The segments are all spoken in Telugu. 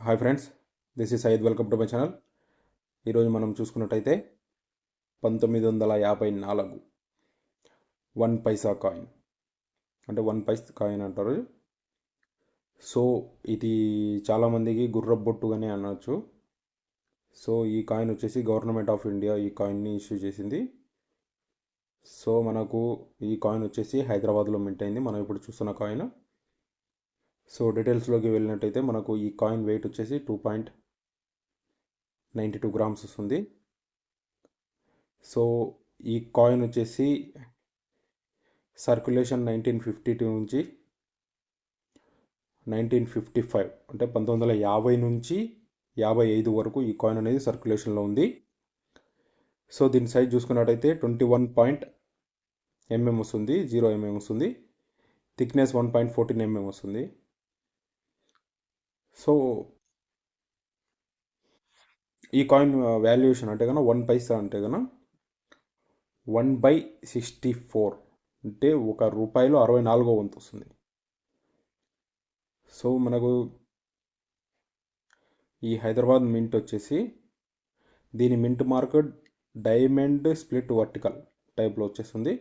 Hi friends, this is Syed. Welcome to my channel. ఈరోజు మనం చూసుకున్నట్టయితే 1954 1 పైసా కాయిన్, అంటే 1 పైసా కాయిన్ అంటారు. సో ఇది చాలామందికి గుర్రబొట్టుగానే అనవచ్చు. సో ఈ కాయిన్ వచ్చేసి గవర్నమెంట్ ఆఫ్ ఇండియా ఈ కాయిన్ని ఇష్యూ చేసింది. సో మనకు ఈ కాయిన్ వచ్చేసి హైదరాబాద్లో మింట్ అయింది, మనం ఇప్పుడు చూస్తున్న కాయిన్. సో డీటెయిల్స్లోకి వెళ్ళినట్టయితే మనకు ఈ కాయిన్ వెయిట్ వచ్చేసి 2.92 గ్రామ్స్ వస్తుంది. సో ఈ కాయిన్ వచ్చేసి సర్క్యులేషన్ 1952 నుంచి 1955, అంటే 1950 నుంచి 55 వరకు ఈ కాయిన్ అనేది సర్క్యులేషన్లో ఉంది. సో దీని సైజ్ చూసుకున్నట్టయితే 21 mm వస్తుంది, 0 mm వస్తుంది. థిక్నెస్ 1.14 mm వస్తుంది. సో ఈ కాయిన్ వాల్యుయేషన్ అంటే కన్నా 1 పైసా అంటే కన్నా 1/64, అంటే ₹1 64వ వంతు వస్తుంది. సో మనకు ఈ హైదరాబాద్ మింట్ వచ్చేసి దీని mint mark diamond split vertical టైప్లో వచ్చేస్తుంది.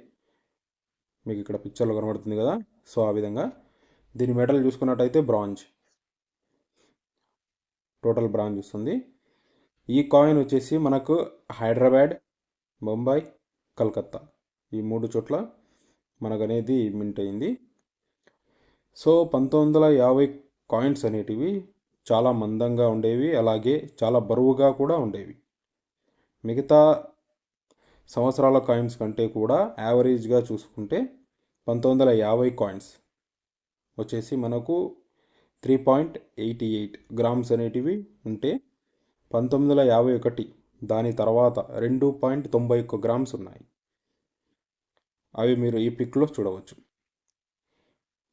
మీకు ఇక్కడ పిక్చర్లో కనబడుతుంది కదా. సో ఆ విధంగా దీని మెటల్ చూసుకున్నట్టయితే బ్రాంజ్, టోటల్ బ్రాంజ్ వస్తుంది. ఈ కాయిన్ వచ్చేసి మనకు హైదరాబాద్, ముంబై, కలకత్తా ఈ 3 చోట్ల మనకు అనేది మింట్ అయింది. సో 1950 కాయిన్స్ అనేటివి చాలా మందంగా ఉండేవి, అలాగే చాలా బరువుగా కూడా ఉండేవి. మిగతా సంవత్సరాల కాయిన్స్ కంటే కూడా యావరేజ్గా చూసుకుంటే 1950 కాయిన్స్ వచ్చేసి మనకు 3.88 గ్రామ్స్ అనేటివి ఉంటే 1951 దాని తర్వాత 2.91 గ్రామ్స్ ఉన్నాయి. అవి మీరు ఈ పిక్లో చూడవచ్చు,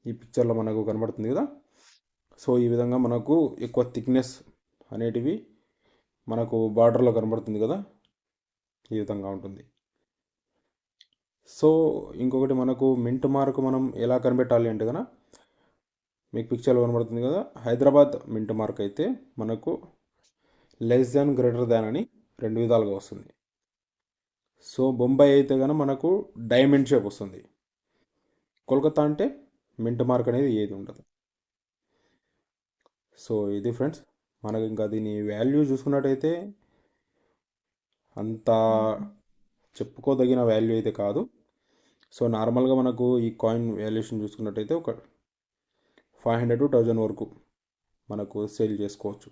ఈ పిక్చర్లో మనకు కనబడుతుంది కదా. సో ఈ విధంగా మనకు ఎక్కువ థిక్నెస్ అనేటివి మనకు బార్డర్లో కనబడుతుంది కదా, ఈ విధంగా ఉంటుంది. సో ఇంకొకటి మనకు మింట్ మార్క్ మనం ఎలా కనిపెట్టాలి అంటే కనుక మీకు పిక్చర్లో కనబడుతుంది కదా. హైదరాబాద్ మింట్ మార్క్ అయితే మనకు లెస్ దాన్, గ్రేటర్ దాన్ అని 2 విధాలుగా వస్తుంది. సో బొంబాయి అయితే కనుక మనకు డైమండ్ షేప్ వస్తుంది. కోల్కతా అంటే మింట్ మార్క్ అనేది ఏది ఉండదు. సో ఇది ఫ్రెండ్స్, మనకు ఇంకా దీని వాల్యూ చూసుకున్నట్టయితే అంత చెప్పుకోదగిన వాల్యూ అయితే కాదు. సో నార్మల్గా మనకు ఈ కాయిన్ వాల్యుయేషన్ చూసుకున్నట్టయితే ఒక 500 to 1000 వరకు మనకు సేల్ చేసుకోవచ్చు.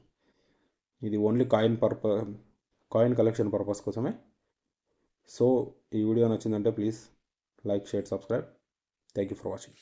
ఇది ఓన్లీ కాయిన్ కలెక్షన్ పర్పస్ కోసమే. సో ఈ వీడియో నచ్చిందంటే please like, share, subscribe. Thank you for watching.